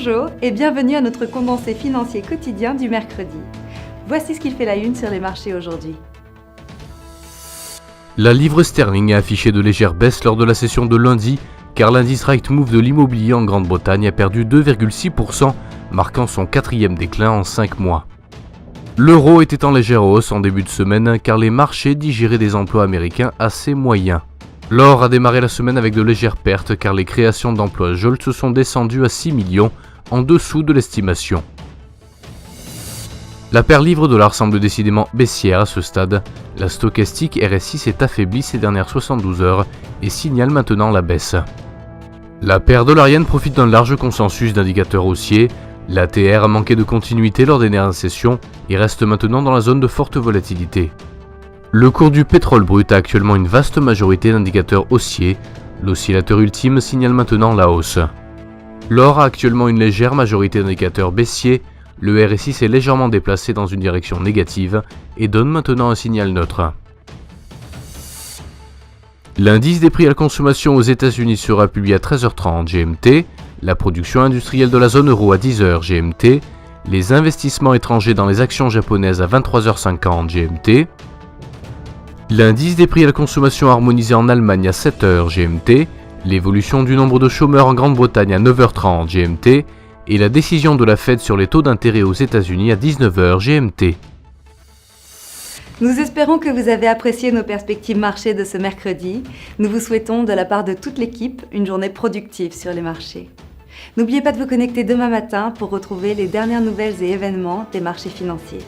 Bonjour et bienvenue à notre condensé financier quotidien du mercredi. Voici ce qui fait la une sur les marchés aujourd'hui. La livre sterling a affiché de légères baisses lors de la session de lundi, car l'indice Rightmove de l'immobilier en Grande-Bretagne a perdu 2,6%, marquant son quatrième déclin en 5 mois. L'euro était en légère hausse en début de semaine, car les marchés digéraient des emplois américains assez moyens. L'or a démarré la semaine avec de légères pertes, car les créations d'emplois JOLTS sont descendues à 6 millions, en dessous de l'estimation. La paire livre-dollar semble décidément baissière à ce stade. La stochastique RSI s'est affaiblie ces dernières 72 heures et signale maintenant la baisse. La paire dollarienne profite d'un large consensus d'indicateurs haussiers. L'ATR a manqué de continuité lors des dernières sessions et reste maintenant dans la zone de forte volatilité. Le cours du pétrole brut a actuellement une vaste majorité d'indicateurs haussiers. L'oscillateur ultime signale maintenant la hausse. L'or a actuellement une légère majorité d'indicateurs baissiers. Le RSI s'est légèrement déplacé dans une direction négative et donne maintenant un signal neutre. L'indice des prix à la consommation aux États-Unis sera publié à 13h30 GMT, la production industrielle de la zone euro à 10h GMT, les investissements étrangers dans les actions japonaises à 23h50 GMT, l'indice des prix à la consommation harmonisé en Allemagne à 7h GMT, l'évolution du nombre de chômeurs en Grande-Bretagne à 9h30 GMT, et la décision de la Fed sur les taux d'intérêt aux États-Unis à 19h GMT. Nous espérons que vous avez apprécié nos perspectives marché de ce mercredi. Nous vous souhaitons, de la part de toute l'équipe, une journée productive sur les marchés. N'oubliez pas de vous connecter demain matin pour retrouver les dernières nouvelles et événements des marchés financiers.